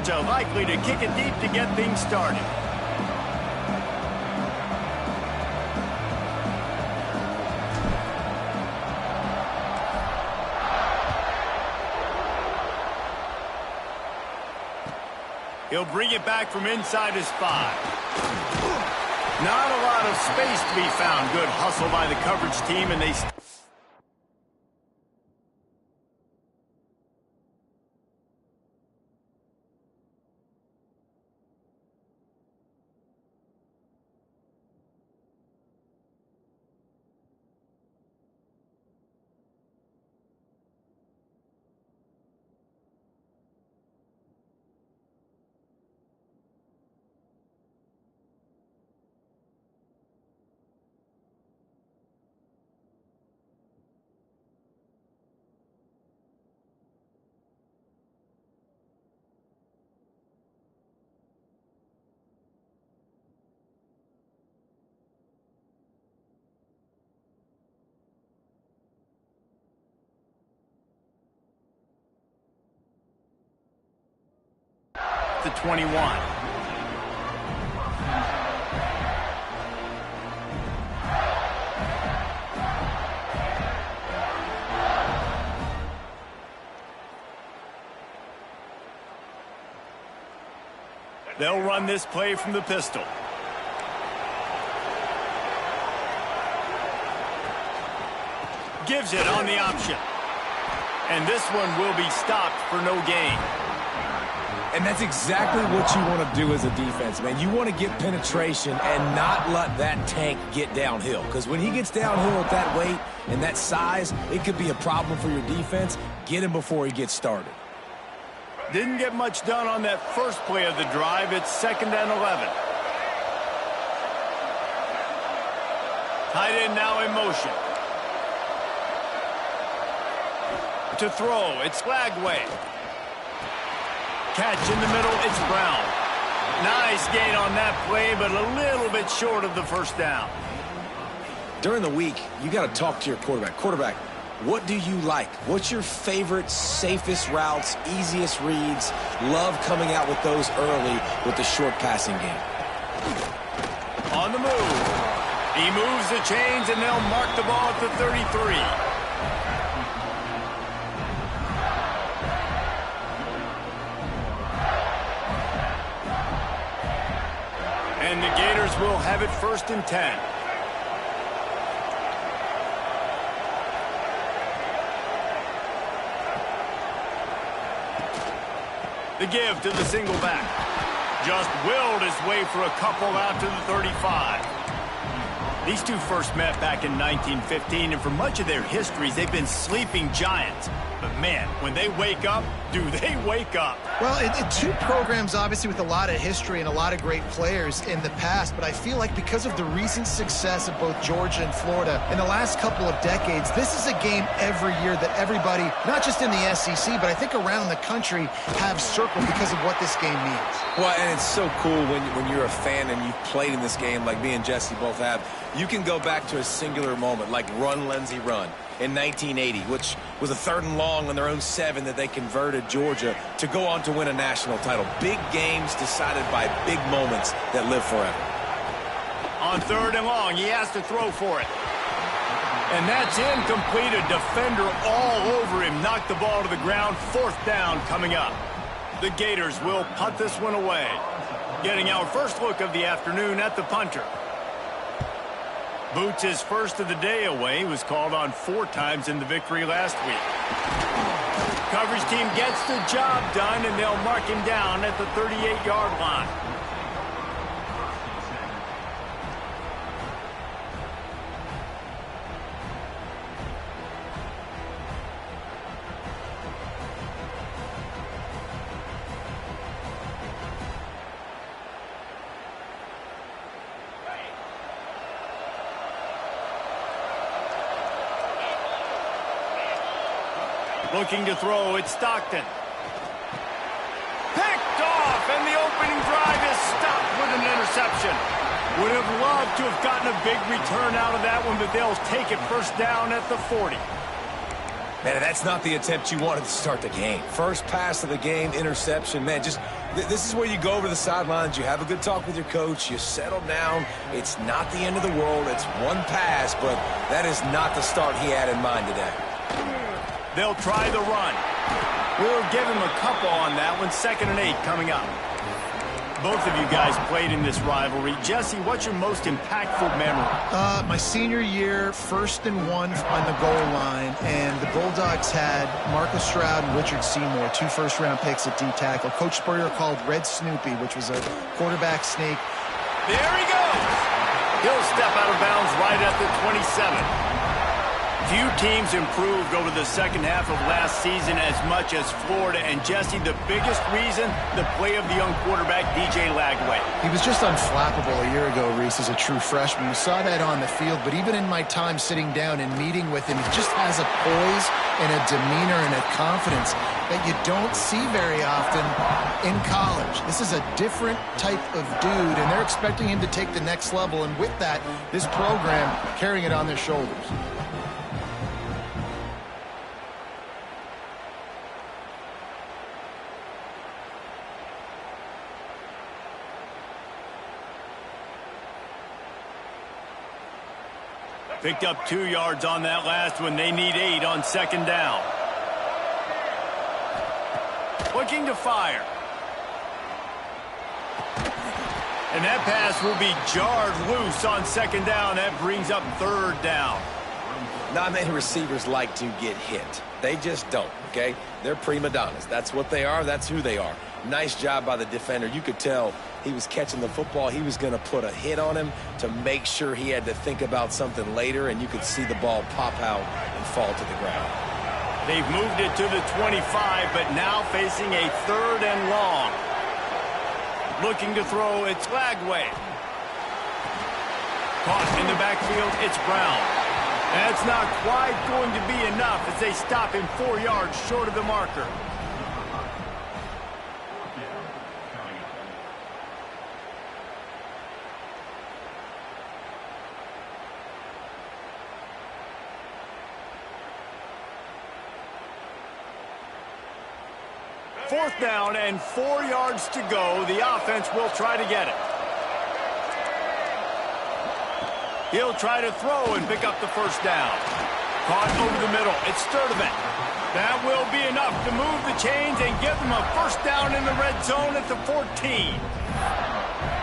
Georgia likely to kick it deep to get things started. He'll bring it back from inside his 5. Not a lot of space to be found. Good hustle by the coverage team, and they... to 21. They'll run this play from the pistol. Gives it on the option. And this one will be stopped for no gain. And that's exactly what you want to do as a defense, man. You want to get penetration and not let that tank get downhill. Because when he gets downhill at that weight and that size, it could be a problem for your defense. Get him before he gets started. Didn't get much done on that first play of the drive. It's 2nd and 11. Tight end now in motion. To throw, it's Lagway. Catch in the middle, it's Brown. Nice gain on that play, but a little bit short of the first down. During the week, you got to talk to your quarterback. Quarterback, what do you like? What's your favorite, safest routes, easiest reads? Love coming out with those early with the short passing game. On the move. He moves the chains, and they'll mark the ball at the 33. And the Gators will have it 1st and 10. The give to the single back. Just willed his way for a couple out to the 35. These two first met back in 1915, and for much of their histories, they've been sleeping giants. But, man, when they wake up, do they wake up? Well, two programs, obviously, with a lot of history and a lot of great players in the past, but I feel like because of the recent success of both Georgia and Florida in the last couple of decades, this is a game every year that everybody, not just in the SEC, but I think around the country, have circled because of what this game means. Well, and it's so cool when you're a fan and you've played in this game like me and Jesse both have. You can go back to a singular moment like Run, Lindsey, Run in 1980, which was a 3rd and long on their own 7 that they converted Georgia to go on to win a national title. Big games decided by big moments that live forever. On 3rd and long, he has to throw for it. And that's incomplete. A defender all over him. Knocked the ball to the ground. 4th down coming up. The Gators will punt this one away. Getting our first look of the afternoon at the punter. Boots his first of the day away. He was called on 4 times in the victory last week. Coverage team gets the job done, and they'll mark him down at the 38-yard line. Looking to throw, it's Stockton. Picked off, and the opening drive is stopped with an interception. Would have loved to have gotten a big return out of that one, but they'll take it 1st down at the 40. Man, that's not the attempt you wanted to start the game. First pass of the game, interception. Man, just this is where you go over the sidelines. You have a good talk with your coach. You settle down. It's not the end of the world. It's one pass, but that is not the start he had in mind today. They'll try the run. We'll give him a couple on that one. 2nd and 8 coming up. Both of you guys played in this rivalry. Jesse, what's your most impactful memory? My senior year, 1st and 1 on the goal line, and the Bulldogs had Marcus Stroud and Richard Seymour, 2 first-round picks at D-tackle. Coach Spurrier called Red Snoopy, which was a quarterback snake. There he goes. He'll step out of bounds right at the 27. Few teams improved over the second half of last season as much as Florida. And, Jesse, the biggest reason, the play of the young quarterback, DJ Lagway. He was just unflappable a year ago, Reese, as a true freshman. You saw that on the field, but even in my time sitting down and meeting with him, he just has a poise and a demeanor and a confidence that you don't see very often in college. This is a different type of dude, and they're expecting him to take the next level. And with that, this program carrying it on their shoulders. Picked up 2 yards on that last one. They need 8 on 2nd down. Looking to fire. And that pass will be jarred loose on 2nd down. That brings up 3rd down. Not many receivers like to get hit. They just don't, okay? They're prima donnas. That's what they are. That's who they are. Nice job by the defender. You could tell he was catching the football. He was going to put a hit on him to make sure he had to think about something later, and you could see the ball pop out and fall to the ground. They've moved it to the 25, but now facing a 3rd and long. Looking to throw, it's Lagway. Caught in the backfield, it's Brown. That's not quite going to be enough as they stop him 4 yards short of the marker. Fourth down and 4 yards to go. The offense will try to get it. He'll try to throw and pick up the 1st down. Caught over the middle. It's Sturdivant. That will be enough to move the chains and give them a 1st down in the red zone at the 14.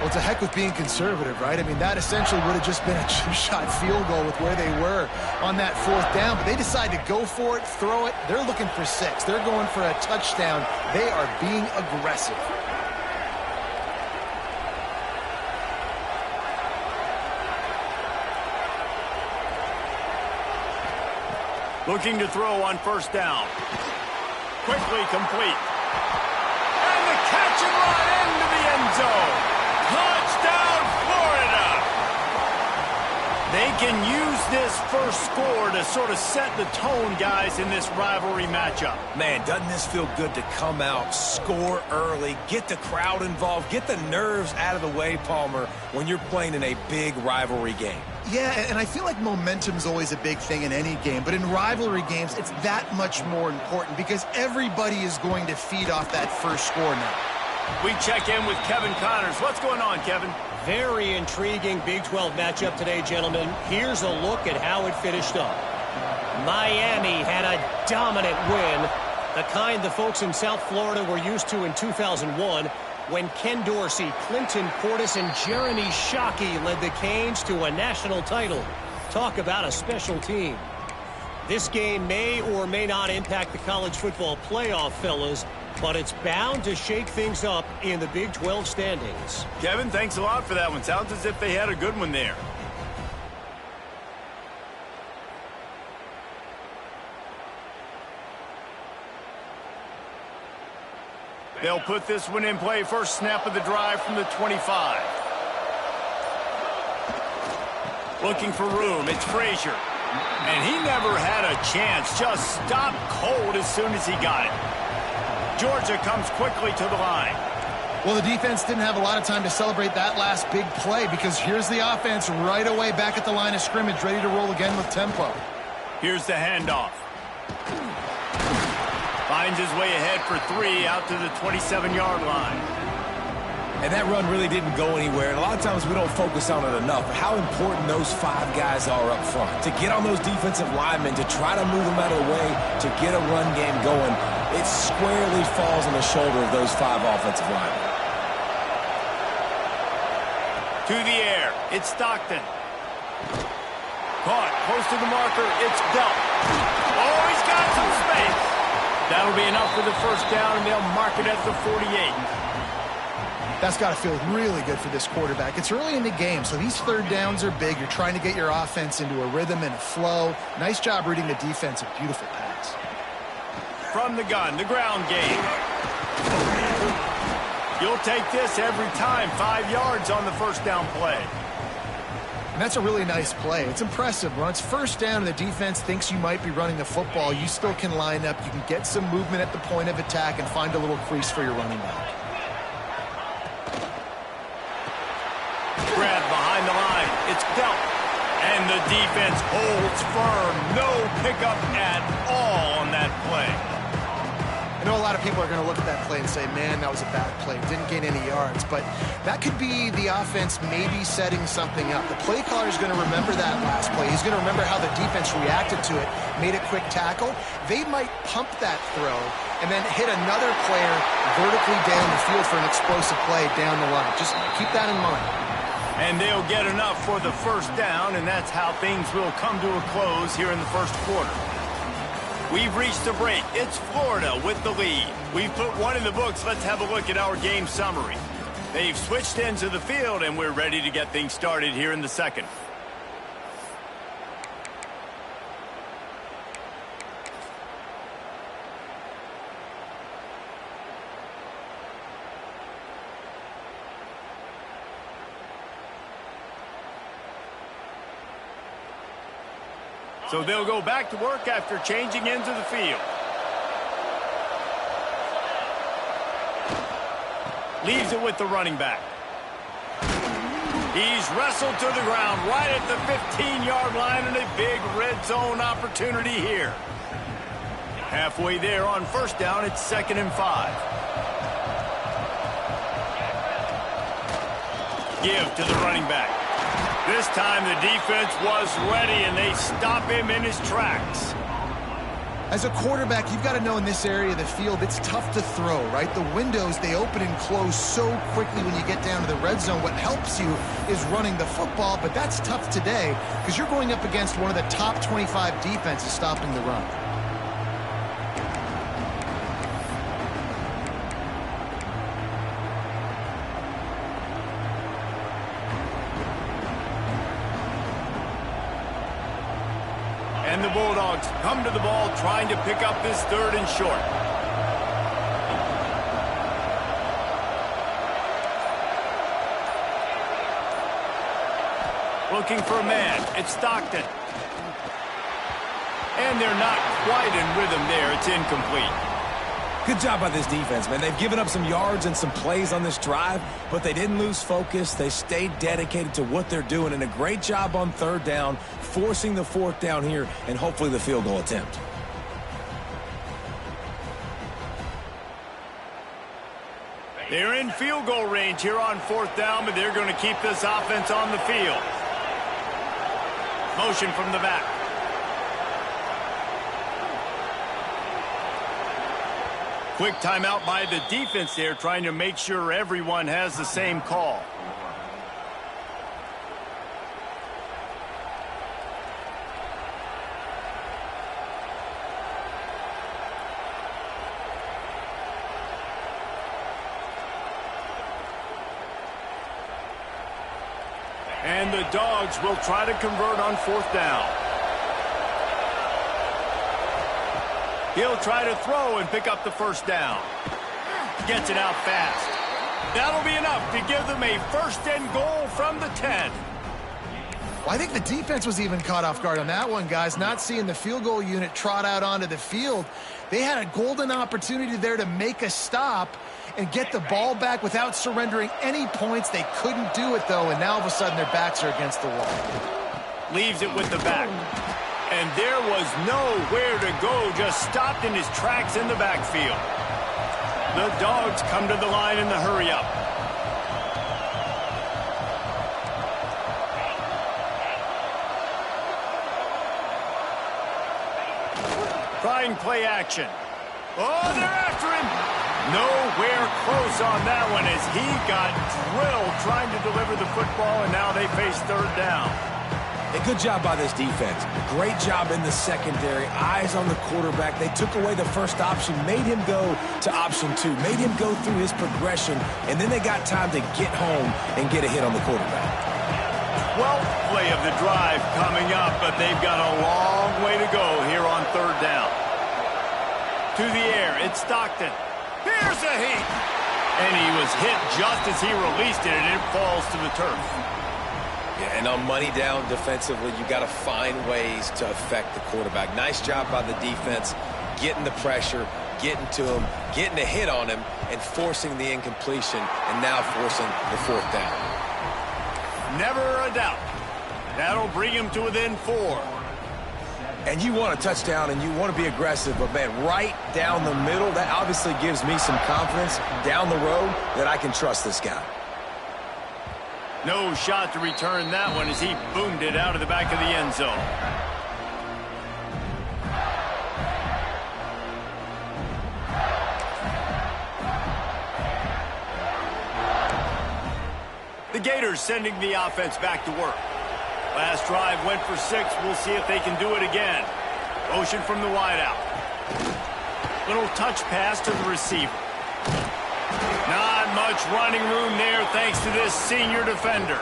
Well, it's a heck with being conservative, right? I mean, that essentially would have just been a two-shot field goal with where they were on that 4th down. But they decided to go for it, throw it. They're looking for 6. They're going for a touchdown. They are being aggressive. Looking to throw on 1st down. Quickly complete. And the catch and run into the end zone. Touchdown, Florida! They can use this first score to sort of set the tone, guys, in this rivalry matchup. Man, doesn't this feel good to come out, score early, get the crowd involved, get the nerves out of the way, Palmer, when you're playing in a big rivalry game? Yeah, and I feel like momentum's always a big thing in any game, but in rivalry games, it's that much more important because everybody is going to feed off that first score now. We check in with Kevin Connors. What's going on, Kevin? Very intriguing Big 12 matchup today, gentlemen. Here's a look at how it finished up. Miami had a dominant win, the kind the folks in South Florida were used to in 2001, when Ken Dorsey, Clinton Portis, and Jeremy Shockey led the Canes to a national title. Talk about a special team. This game may or may not impact the college football playoff, fellas, but it's bound to shake things up in the Big 12 standings. Kevin, thanks a lot for that one. Sounds as if they had a good one there. They'll put this one in play. First snap of the drive from the 25. Looking for room. It's Frazier. And he never had a chance. Just stopped cold as soon as he got it. Georgia comes quickly to the line. Well, the defense didn't have a lot of time to celebrate that last big play because here's the offense right away back at the line of scrimmage, ready to roll again with tempo. Here's the handoff. Finds his way ahead for 3 out to the 27-yard line. And that run really didn't go anywhere. And a lot of times we don't focus on it enough. But how important those 5 guys are up front. To get on those defensive linemen, to try to move them out of the way, to get a run game going, it squarely falls on the shoulder of those 5 offensive linemen. To the air. It's Stockton. Caught. Close to the marker. It's Delp. Oh, he's got some space. That'll be enough for the first down, and they'll mark it at the 48. That's got to feel really good for this quarterback. It's early in the game, so these third downs are big. You're trying to get your offense into a rhythm and a flow. Nice job reading the defense. A beautiful pass. From the gun, the ground game. You'll take this every time. 5 yards on the first down play. And that's a really nice play. It's impressive. When it's first down and the defense thinks you might be running the football, you still can line up. You can get some movement at the point of attack and find a little crease for your running back. Grab behind the line. It's Delp. And the defense holds firm. No pickup at all on that play. I know a lot of people are going to look at that play and say, man, that was a bad play. Didn't gain any yards. But that could be the offense maybe setting something up. The play caller is going to remember that last play. He's going to remember how the defense reacted to it, made a quick tackle. They might pump that throw and then hit another player vertically down the field for an explosive play down the line. Just keep that in mind. And they'll get enough for the first down, and that's how things will come to a close here in the first quarter. We've reached a break. It's Florida with the lead. We've put one in the books. Let's have a look at our game summary. They've switched into the field, and we're ready to get things started here in the second. So they'll go back to work after changing into the field. Leaves it with the running back. He's wrestled to the ground right at the 15-yard line, and a big red zone opportunity here. Halfway there on first down, it's 2nd and 5. Give to the running back. This time the defense was ready, and they stop him in his tracks. As a quarterback, you've got to know in this area of the field, it's tough to throw, right? The windows, they open and close so quickly when you get down to the red zone. What helps you is running the football, but that's tough today because you're going up against one of the top 25 defenses stopping the run. And the Bulldogs come to the ball trying to pick up this 3rd and short. Looking for a man. It's Stockton. And they're not quite in rhythm there. It's incomplete. Good job by this defense, man. They've given up some yards and some plays on this drive, but they didn't lose focus. They stayed dedicated to what they're doing, and a great job on 3rd down, forcing the 4th down here, and hopefully the field goal attempt. They're in field goal range here on 4th down, but they're going to keep this offense on the field. Motion from the back. Quick timeout by the defense there, trying to make sure everyone has the same call. And the Dogs will try to convert on 4th down. He'll try to throw and pick up the first down. Gets it out fast. That'll be enough to give them a 1st and goal from the 10. Well, I think the defense was even caught off guard on that one, guys. Not seeing the field goal unit trot out onto the field. They had a golden opportunity there to make a stop and get the ball back without surrendering any points. They couldn't do it, though, and now all of a sudden their backs are against the wall. Leaves it with the back. And there was nowhere to go, just stopped in his tracks in the backfield. The Dogs come to the line in the hurry-up. Trying play action. Oh, they're after him. Nowhere close on that one as he got drilled trying to deliver the football, and now they face third down. A good job by this defense. Great job in the secondary. Eyes on the quarterback. They took away the first option, made him go to option 2, made him go through his progression, and then they got time to get home and get a hit on the quarterback. 12th play of the drive coming up, but they've got a long way to go here on third down. To the air, it's Stockton. Here's a heat. And he was hit just as he released it, and it falls to the turf. Yeah, and on money down defensively, you got to find ways to affect the quarterback. Nice job by the defense, getting the pressure, getting to him, getting a hit on him, and forcing the incompletion, and now forcing the fourth down. Never a doubt. That'll bring him to within 4. And you want a touchdown, and you want to be aggressive, but, man, right down the middle, that obviously gives me some confidence down the road that I can trust this guy. No shot to return that one as he boomed it out of the back of the end zone. The Gators sending the offense back to work. Last drive went for 6. We'll see if they can do it again. Motion from the wideout. Little touch pass to the receiver. Not much running room there thanks to this senior defender.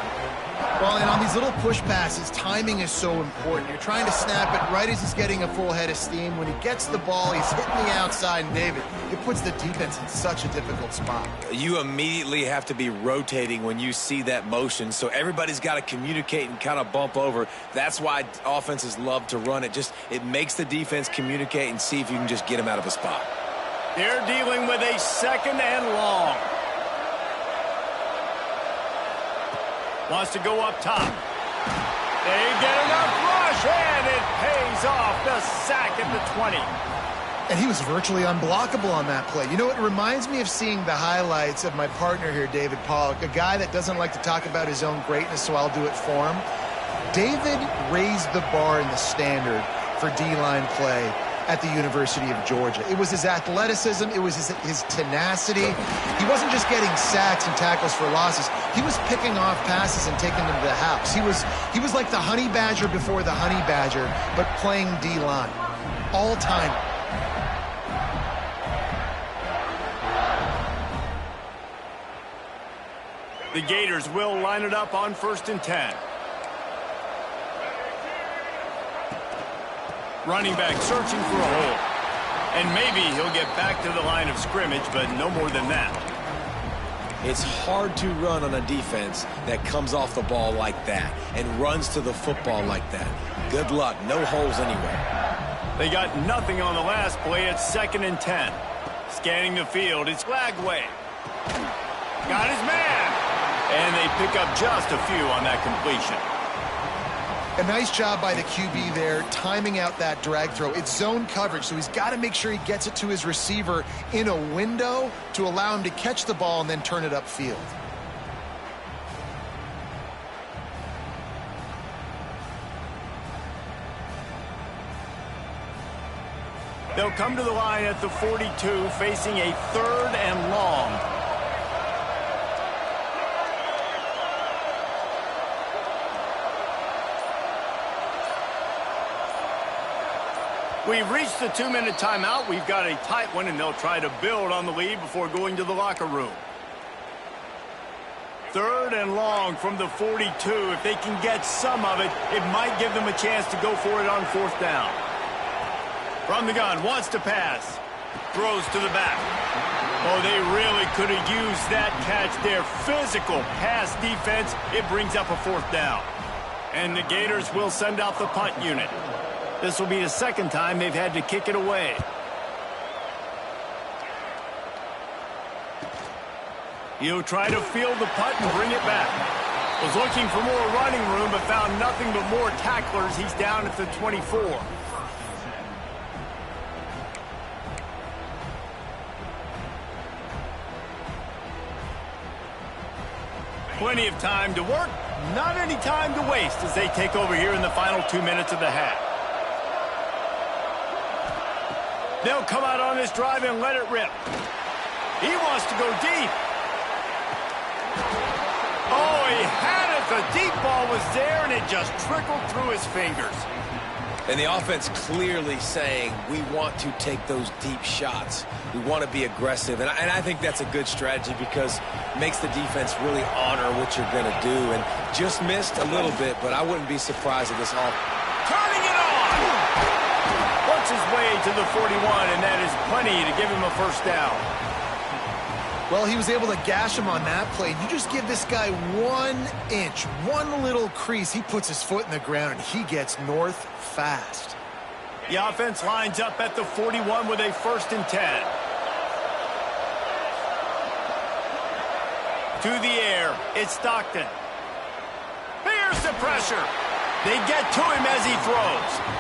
Well, and on these little push passes, timing is so important. You're trying to snap it right as he's getting a full head of steam. When he gets the ball, he's hitting the outside, and David, it puts the defense in such a difficult spot. You immediately have to be rotating when you see that motion, so everybody's got to communicate and kind of bump over. That's why offenses love to run it. It makes the defense communicate and see if you can just get him out of a spot. They're dealing with a 2nd and long. Wants to go up top. They get enough rush, and it pays off. The sack at the 20. And he was virtually unblockable on that play. You know, it reminds me of seeing the highlights of my partner here, David Pollock, a guy that doesn't like to talk about his own greatness, so I'll do it for him. David raised the bar in the standard for D-line play at the University of Georgia. It was his athleticism. It was his tenacity. He wasn't just getting sacks and tackles for losses. He was picking off passes and taking them to the house. He was like the honey badger before the honey badger, but playing D-line. All time. The Gators will line it up on 1st and 10. Running back searching for a hole. And maybe he'll get back to the line of scrimmage, but no more than that. It's hard to run on a defense that comes off the ball like that and runs to the football like that. Good luck. No holes anywhere. They got nothing on the last play. It's 2nd and 10. Scanning the field. It's Flagway. Got his man. And they pick up just a few on that completion. A nice job by the QB there, timing out that drag throw. It's zone coverage, so he's got to make sure he gets it to his receiver in a window to allow him to catch the ball and then turn it upfield. They'll come to the line at the 42, facing a 3rd and long. We've reached the 2-minute timeout. We've got a tight one, and they'll try to build on the lead before going to the locker room. 3rd and long from the 42. If they can get some of it, it might give them a chance to go for it on 4th down. From the gun, wants to pass. Throws to the back. Oh, they really could have used that catch there. Physical pass defense. It brings up a 4th down. And the Gators will send out the punt unit. This will be the 2nd time they've had to kick it away. He'll try to field the punt and bring it back. Was looking for more running room, but found nothing but more tacklers. He's down at the 24. Plenty of time to work, not any time to waste as they take over here in the final 2 minutes of the half. They'll come out on this drive and let it rip. He wants to go deep. Oh, he had it. The deep ball was there, and it just trickled through his fingers. And the offense clearly saying, we want to take those deep shots. We want to be aggressive. And I think that's a good strategy because it makes the defense really honor what you're going to do. And just missed a little bit, but I wouldn't be surprised if this all... Turning it on! Works his way to the 41, and that is plenty to give him a first down. Well, he was able to gash him on that play. You just give this guy 1 inch, one little crease. He puts his foot in the ground, and he gets north fast. The offense lines up at the 41 with a 1st and 10. To the air, it's Stockton. Here's the pressure. They get to him as he throws.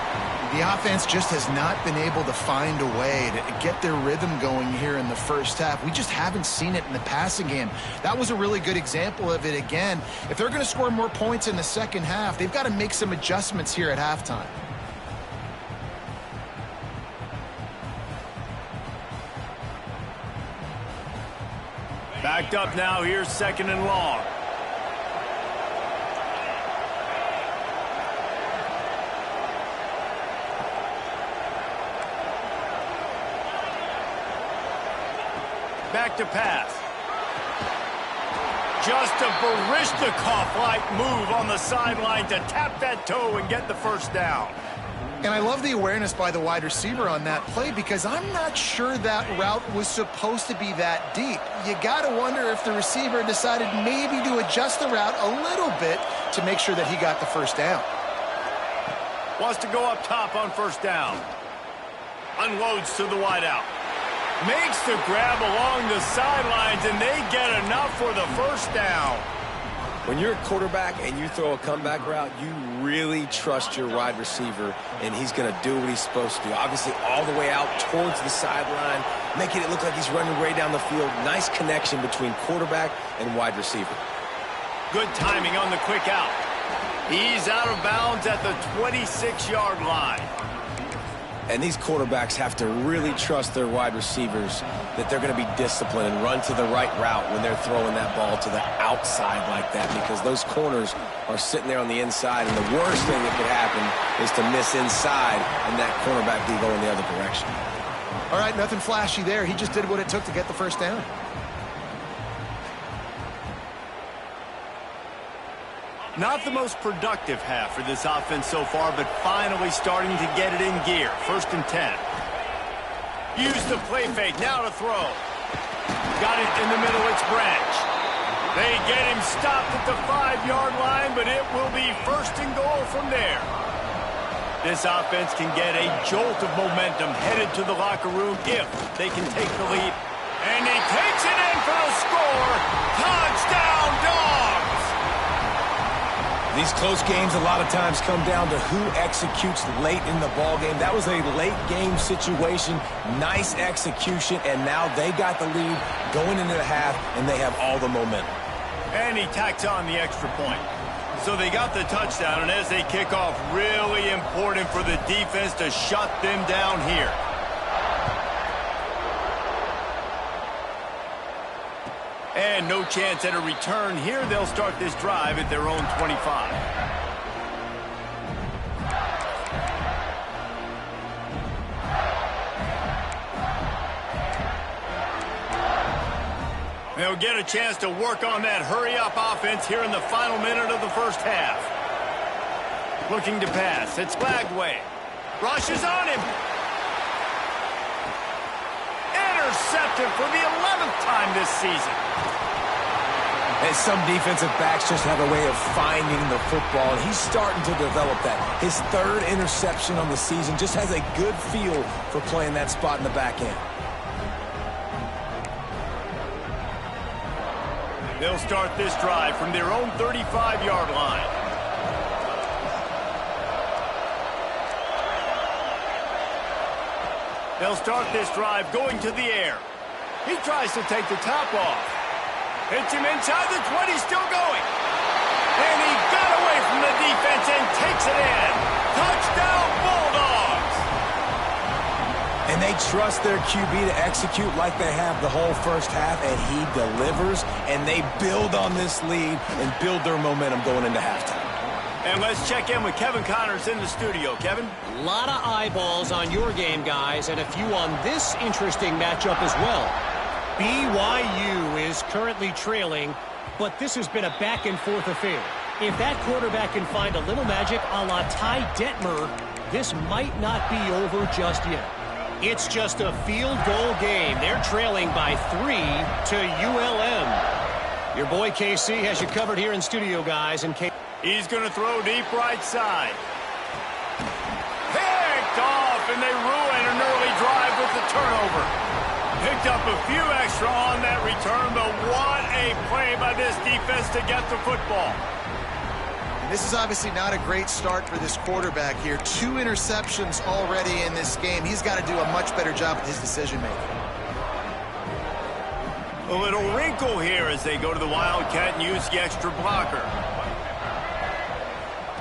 The offense just has not been able to find a way to get their rhythm going here in the first half. We just haven't seen it in the passing game. That was a really good example of it again. If they're going to score more points in the second half, they've got to make some adjustments here at halftime. Backed up now, here's 2nd and long. Back to pass. Just a Barishnikov-like move on the sideline to tap that toe and get the first down. And I love the awareness by the wide receiver on that play because I'm not sure that route was supposed to be that deep. You got to wonder if the receiver decided maybe to adjust the route a little bit to make sure that he got the first down. Wants to go up top on first down. Unloads to the wideout. Makes the grab along the sidelines, and they get enough for the first down. When you're a quarterback and you throw a comeback route, you really trust your wide receiver, and he's going to do what he's supposed to do. Obviously, all the way out towards the sideline, making it look like he's running way down the field. Nice connection between quarterback and wide receiver. Good timing on the quick out. He's out of bounds at the 26-yard line. And these quarterbacks have to really trust their wide receivers that they're going to be disciplined and run to the right route when they're throwing that ball to the outside like that, because those corners are sitting there on the inside, and the worst thing that could happen is to miss inside and that cornerback be going the other direction. All right, nothing flashy there. He just did what it took to get the first down. Not the most productive half for this offense so far, but finally starting to get it in gear. 1st and 10. Use the play fake, now to throw. Got it in the middle, it's Branch. They get him stopped at the 5-yard line, but it will be 1st and goal from there. This offense can get a jolt of momentum headed to the locker room if they can take the lead. And he takes it in for the score. Touchdown, Dogs! These close games a lot of times come down to who executes late in the ball game. That was a late game situation, nice execution, and now they got the lead going into the half, and they have all the momentum. And he tacks on the extra point. So they got the touchdown, and as they kick off, really important for the defense to shut them down here. And no chance at a return here. They'll start this drive at their own 25. They'll get a chance to work on that hurry-up offense here in the final minute of the first half. Looking to pass. It's Lagway. Rushes on him. Intercepted for the 11th time this season. And some defensive backs just have a way of finding the football, and he's starting to develop that. His 3rd interception on the season, just has a good feel for playing that spot in the back end. They'll start this drive from their own 35-yard line. They'll start this drive going to the air. He tries to take the top off. Hits him inside the 20, still going. And he got away from the defense and takes it in. Touchdown, Bulldogs! And they trust their QB to execute like they have the whole first half, and he delivers, and they build on this lead and build their momentum going into halftime. And let's check in with Kevin Connors in the studio. Kevin? A lot of eyeballs on your game, guys, and a few on this interesting matchup as well. BYU is currently trailing, but this has been a back-and-forth affair. If that quarterback can find a little magic a la Ty Detmer, this might not be over just yet. It's just a field goal game. They're trailing by 3 to ULM. Your boy KC has you covered here in studio, guys. And he's going to throw deep right side. Picked off, and they ruin an early drive with the turnover. Picked up a few extra on that return, but what a play by this defense to get the football. This is obviously not a great start for this quarterback here. 2 interceptions already in this game. He's got to do a much better job with his decision-making. A little wrinkle here as they go to the Wildcat and use the extra blocker.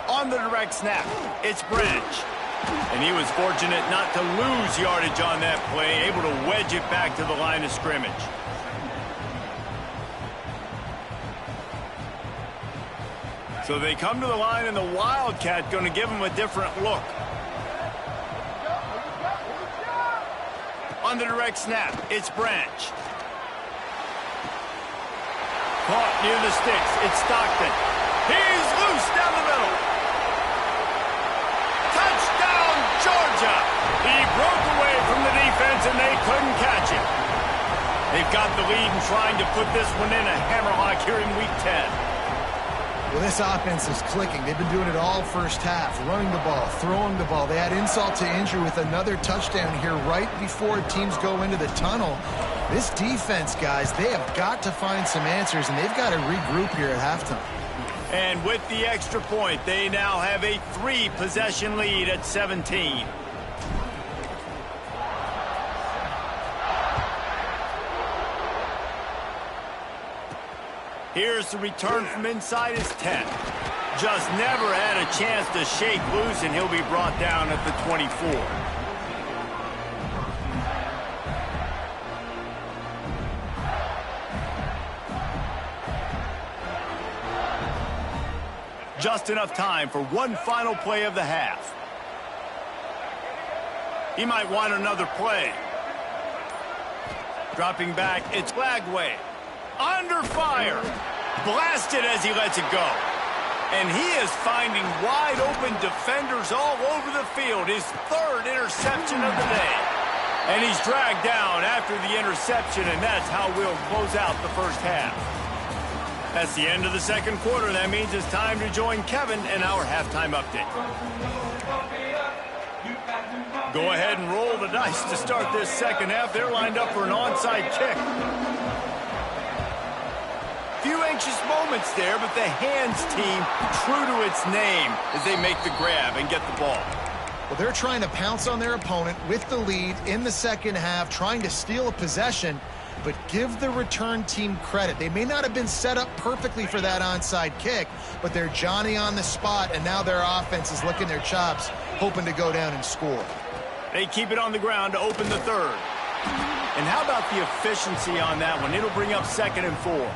On the direct snap, it's Branch. And he was fortunate not to lose yardage on that play, able to wedge it back to the line of scrimmage. So they come to the line, and the Wildcat going to give them a different look. On the direct snap, it's Branch. Caught near the sticks, it's Stockton. He's loose down the middle. Touchdown, Georgia! He broke away from the defense, and they couldn't catch him. They've got the lead and trying to put this one in a hammerlock here in Week 10. Well, this offense is clicking. They've been doing it all first half, running the ball, throwing the ball. They had insult to injury with another touchdown here right before teams go into the tunnel. This defense, guys, they have got to find some answers, and they've got to regroup here at halftime. And with the extra point, they now have a 3-possession lead at 17. Here's the return from inside his 10. Just never had a chance to shake loose, and he'll be brought down at the 24. Just enough time for one final play of the half. He might want another play. Dropping back, it's Flagway. Under fire. Blasted as he lets it go. And he is finding wide open defenders all over the field. His 3rd interception of the day. And he's dragged down after the interception, and that's how we'll close out the first half. That's the end of the second quarter. That means it's time to join Kevin in our halftime update. Go ahead and roll the dice to start this second half. They're lined up for an onside kick. Few anxious moments there, but the hands team true to its name as they make the grab and get the ball. Well, they're trying to pounce on their opponent with the lead in the second half, trying to steal a possession, but give the return team credit. They may not have been set up perfectly for that onside kick, but they're Johnny on the spot, and now their offense is licking their chops, hoping to go down and score. They keep it on the ground to open the 3rd. And how about the efficiency on that one? It'll bring up 2nd and 4.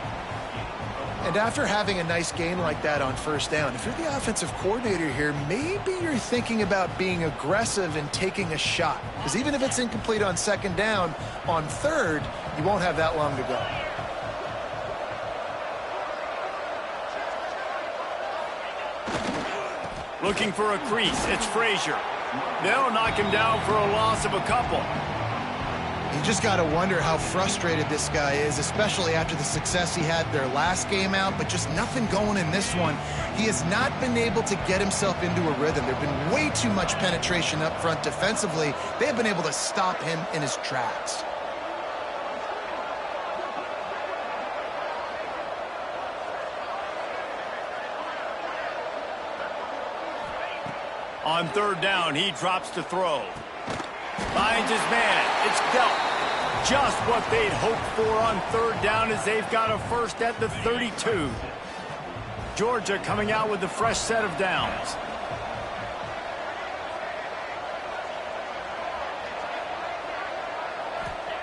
And after having a nice game like that on first down, if you're the offensive coordinator here, maybe you're thinking about being aggressive and taking a shot. Because even if it's incomplete on 2nd down, on 3rd, you won't have that long to go. Looking for a crease, it's Frazier. They'll knock him down for a loss of a couple. You just got to wonder how frustrated this guy is, especially after the success he had their last game out, but just nothing going in this one. He has not been able to get himself into a rhythm. There's been way too much penetration up front defensively. They have been able to stop him in his tracks. On third down, he drops to throw. Finds his man. It's dealt. Just what they'd hoped for on third down as they've got a first at the 32. Georgia coming out with a fresh set of downs.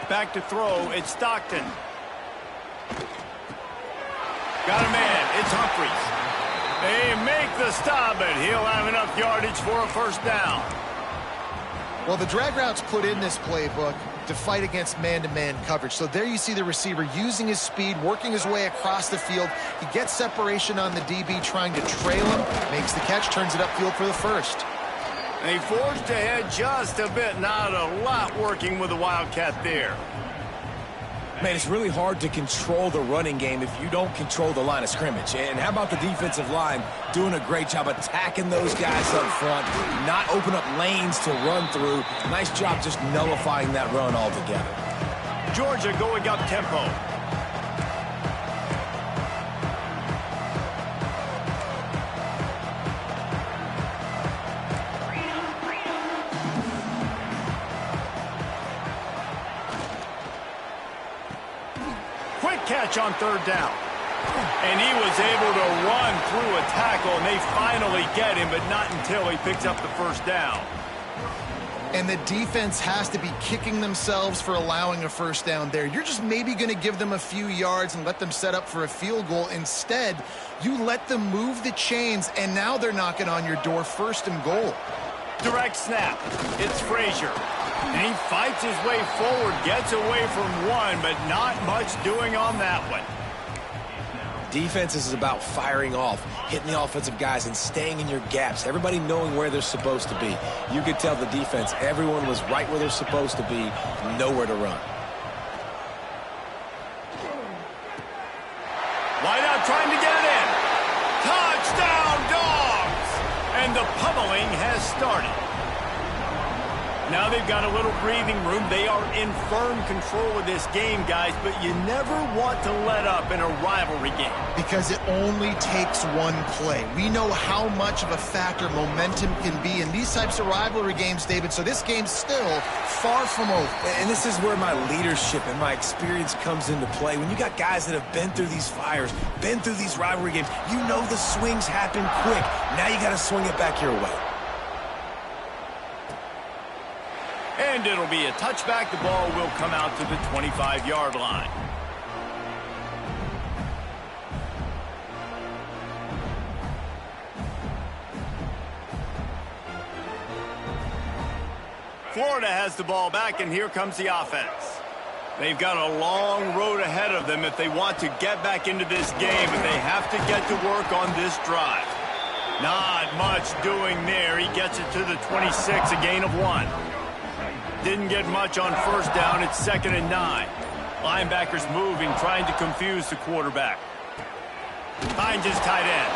Back to throw, it's Stockton. Got a man, it's Humphries. They make the stop, but he'll have enough yardage for a first down. Well, the drag routes put in this playbook to fight against man-to-man coverage. So there you see the receiver using his speed, working his way across the field. He gets separation on the DB, trying to trail him, makes the catch, turns it upfield for the first. They forged ahead just a bit, not a lot working with the Wildcat there. Man, it's really hard to control the running game if you don't control the line of scrimmage. And how about the defensive line doing a great job attacking those guys up front, not open up lanes to run through. Nice job just nullifying that run altogether. Georgia going up tempo. Catch on third down. And he was able to run through a tackle, and they finally get him, but not until he picks up the first down. And the defense has to be kicking themselves for allowing a first down there. You're just maybe going to give them a few yards and let them set up for a field goal. Instead, you let them move the chains, and now they're knocking on your door, first and goal. Direct snap. It's Frazier. And he fights his way forward, gets away from one, but not much doing on that one. Defense is about firing off, hitting the offensive guys, and staying in your gaps. Everybody knowing where they're supposed to be. You could tell the defense, everyone was right where they're supposed to be, nowhere to run. Wide out trying to get in. Touchdown, Dogs! And the pummeling has started. Now they've got a little breathing room. They are in firm control of this game, guys, but you never want to let up in a rivalry game. Because it only takes one play. We know how much of a factor momentum can be in these types of rivalry games, David, so this game's still far from over. And this is where my leadership and my experience comes into play. When you got guys that have been through these fires, been through these rivalry games, you know the swings happen quick. Now you got to swing it back your way. And it'll be a touchback. The ball will come out to the 25-yard line. Florida has the ball back, and here comes the offense. They've got a long road ahead of them if they want to get back into this game, and they have to get to work on this drive. Not much doing there. He gets it to the 26, a gain of 1. Didn't get much on first down. It's 2nd and 9. Linebackers moving, trying to confuse the quarterback. Finds his tight end.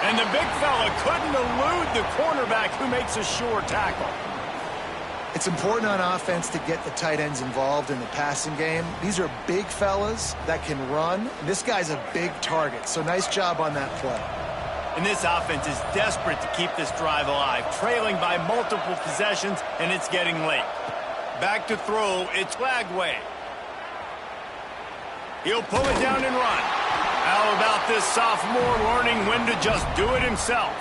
And the big fella couldn't elude the cornerback who makes a sure tackle. It's important on offense to get the tight ends involved in the passing game. These are big fellas that can run. This guy's a big target, so nice job on that play. And this offense is desperate to keep this drive alive, trailing by multiple possessions, and it's getting late. Back to throw, it's Lagway. He'll pull it down and run. How about this sophomore learning when to just do it himself?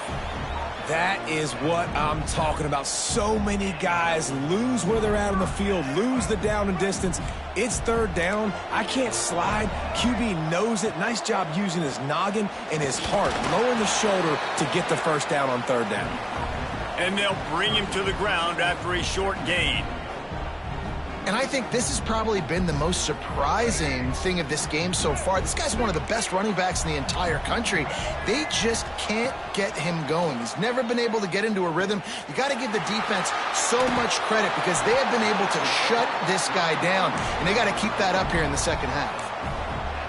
That is what I'm talking about. So many guys lose where they're at on the field, lose the down and distance. It's third down. I can't slide. QB knows it. Nice job using his noggin and his heart, lowering the shoulder to get the first down on third down. And they'll bring him to the ground after a short gain. And I think this has probably been the most surprising thing of this game so far. This guy's one of the best running backs in the entire country. They just can't get him going. He's never been able to get into a rhythm. You got to give the defense so much credit because they have been able to shut this guy down. And they got to keep that up here in the second half.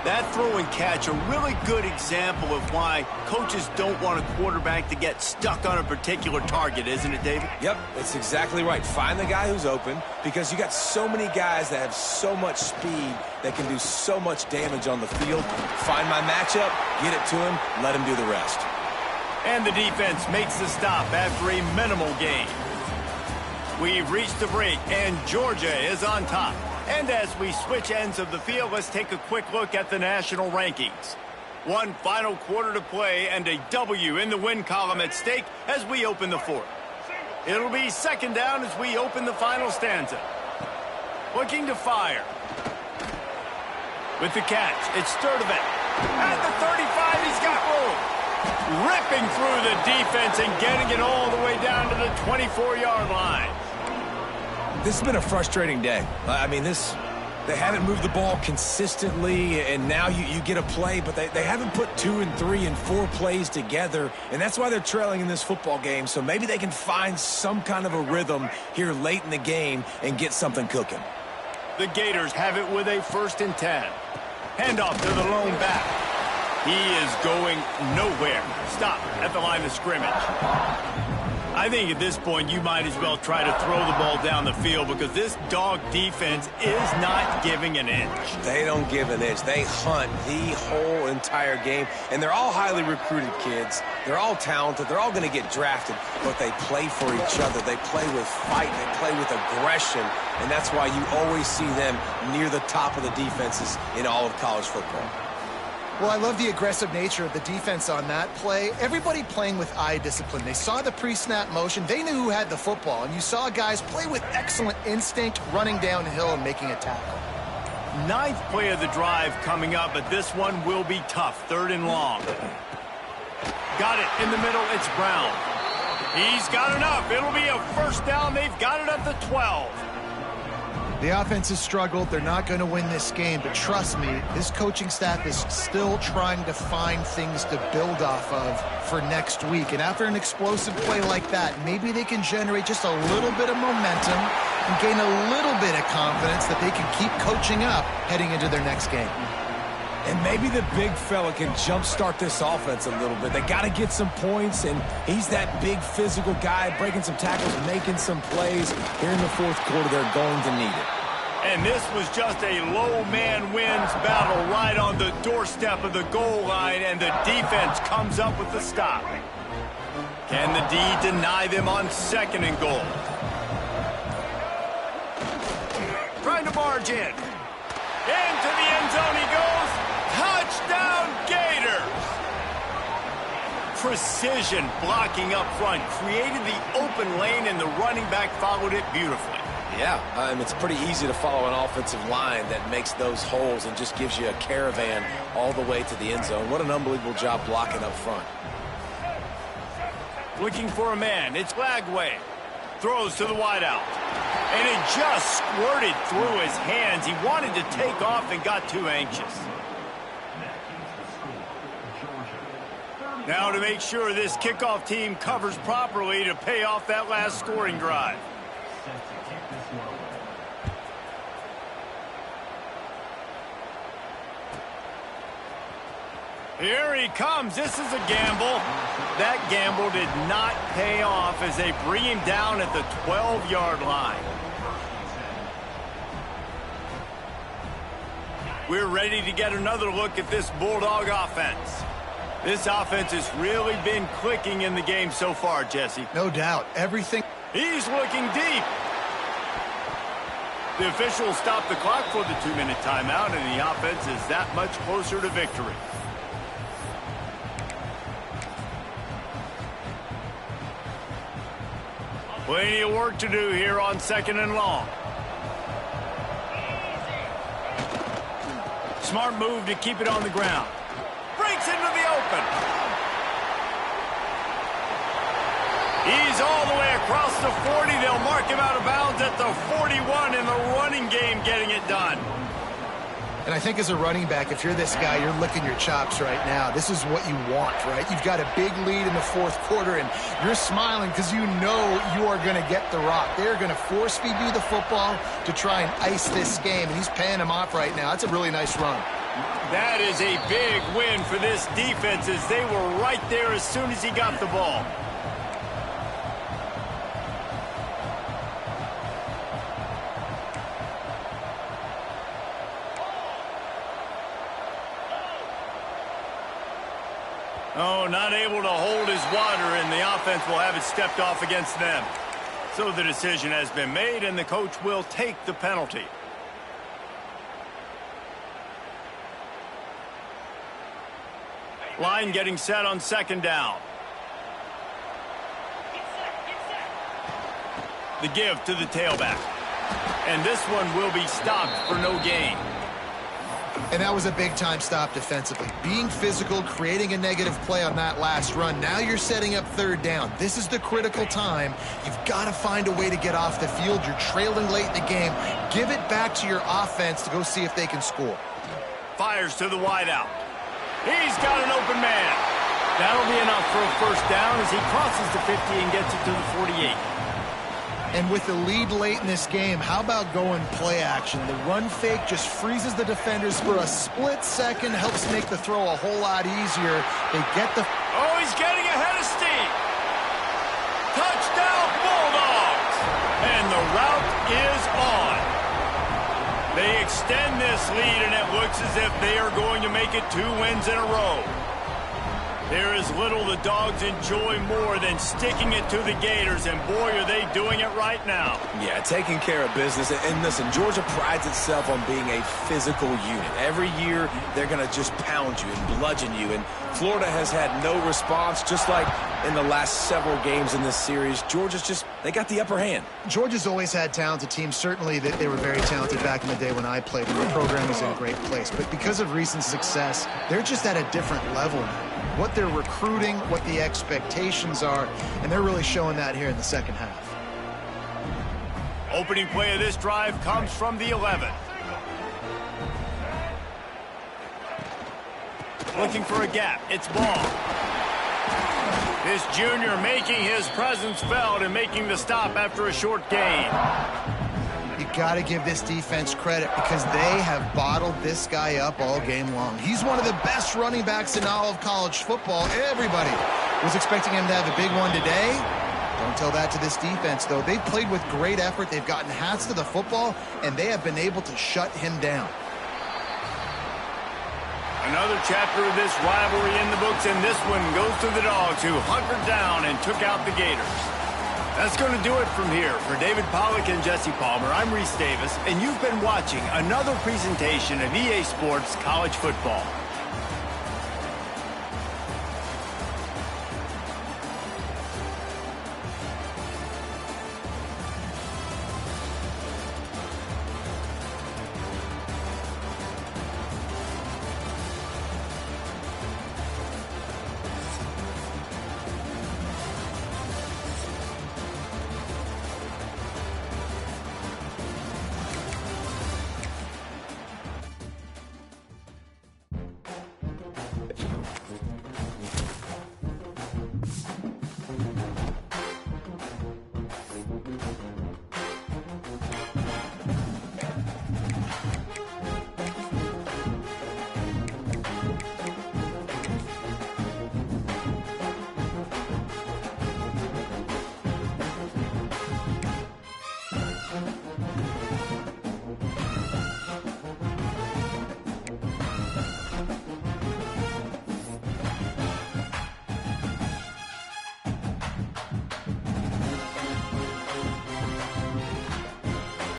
That throw and catch, a really good example of why coaches don't want a quarterback to get stuck on a particular target, isn't it, David? Yep, it's exactly right. Find the guy who's open because you got so many guys that have so much speed that can do so much damage on the field. Find my matchup, get it to him, let him do the rest. And the defense makes the stop after a minimal gain. We've reached the break, and Georgia is on top. And as we switch ends of the field, let's take a quick look at the national rankings. One final quarter to play, and a W in the win column at stake as we open the fourth. It'll be second down as we open the final stanza. Looking to fire. With the catch, it's Sturdivant. At the 35, he's got room. Ripping through the defense and getting it all the way down to the 24-yard line. This has been a frustrating day. I mean, they haven't moved the ball consistently, and now you get a play, but they haven't put 2 and 3 and 4 plays together, and that's why they're trailing in this football game. So maybe they can find some kind of a rhythm here late in the game and get something cooking. The Gators have it with a 1st and 10. Handoff to the lone back. He is going nowhere. Stop at the line of scrimmage. I think at this point you might as well try to throw the ball down the field because this dog defense is not giving an inch. They don't give an inch. They hunt the whole entire game, and they're all highly recruited kids. They're all talented. They're all going to get drafted, but they play for each other. They play with fight. They play with aggression, and that's why you always see them near the top of the defenses in all of college football. Well, I love the aggressive nature of the defense on that play. Everybody playing with eye discipline. They saw the pre-snap motion. They knew who had the football. And you saw guys play with excellent instinct, running downhill and making a tackle. 9th play of the drive coming up, but this one will be tough. 3rd and long. Got it in the middle. It's Brown. He's got enough. It'll be a 1st down. They've got it at the 12. The offense has struggled. They're not going to win this game, but trust me, this coaching staff is still trying to find things to build off of for next week. And after an explosive play like that, maybe they can generate just a little bit of momentum and gain a little bit of confidence that they can keep coaching up heading into their next game. And maybe the big fella can jumpstart this offense a little bit. They got to get some points, and he's that big physical guy, breaking some tackles, making some plays. Here in the 4th quarter, they're going to need it. And this was just a low man wins battle right on the doorstep of the goal line, and the defense comes up with the stop. Can the D deny them on 2nd and goal? Trying to barge in. Into the end zone he goes. Touchdown, Gators! Precision blocking up front created the open lane, and the running back followed it beautifully. Yeah, it's pretty easy to follow an offensive line that makes those holes and just gives you a caravan all the way to the end zone. What an unbelievable job blocking up front. Looking for a man. It's Lagway. Throws to the wideout. And it just squirted through his hands. He wanted to take off and got too anxious. Now to make sure this kickoff team covers properly to pay off that last scoring drive. Here he comes. This is a gamble. That gamble did not pay off as they bring him down at the 12-yard line. We're ready to get another look at this Bulldog offense. This offense has really been clicking in the game so far, Jesse. No doubt. Everything. He's looking deep. The officials stopped the clock for the 2-minute timeout, and the offense is that much closer to victory. Plenty of work to do here on 2nd and long. Smart move to keep it on the ground. Breaks into the open. He's all the way across the 40. They'll mark him out of bounds at the 41 in the running game, getting it done. And I think as a running back, if you're this guy, you're licking your chops right now. This is what you want, right? You've got a big lead in the 4th quarter, and you're smiling because you know you are going to get the rock. They're going to force feed you the football to try and ice this game, and he's paying him off right now. That's a really nice run. That is a big win for this defense as they were right there as soon as he got the ball. Oh, not able to hold his water, and the offense will have it stepped off against them. So the decision has been made, and the coach will take the penalty. Line getting set on second down. The give to the tailback. And this one will be stopped for no gain. And that was a big-time stop defensively. Being physical, creating a negative play on that last run. Now you're setting up third down. This is the critical time. You've got to find a way to get off the field. You're trailing late in the game. Give it back to your offense to go see if they can score. Fires to the wideout. He's got an open man. That'll be enough for a first down as he crosses the 50 and gets it to the 48. And with the lead late in this game, how about going play action? The run fake just freezes the defenders for a split second, helps make the throw a whole lot easier. They get the... Oh, he's getting ahead of steam. Touchdown, Bulldogs. And the route is on. They extend this lead, and it looks as if they are going to make it 2 wins in a row. There is little the Dogs enjoy more than sticking it to the Gators, and boy, are they doing it right now. Yeah, taking care of business. And listen, Georgia prides itself on being a physical unit. Every year, they're going to just pound you and bludgeon you, and Florida has had no response, just like in the last several games in this series. Georgia's just, they got the upper hand. Georgia's always had talented teams. Certainly, they were very talented back in the day when I played, and the program was in a great place. But because of recent success, they're just at a different level now. What they're recruiting, what the expectations are, and they're really showing that here in the second half. Opening play of this drive comes from the 11. Looking for a gap. It's Ball. This junior making his presence felt and making the stop after a short gain. You got to give this defense credit because they have bottled this guy up all game long. He's one of the best running backs in all of college football. Everybody was expecting him to have a big one today. Don't tell that to this defense, though. They've played with great effort. They've gotten hats to the football, and they have been able to shut him down. Another chapter of this rivalry in the books, and this one goes to the Dogs, who hunkered down and took out the Gators. That's going to do it from here. For David Pollack and Jesse Palmer, I'm Reese Davis, and you've been watching another presentation of EA Sports College Football.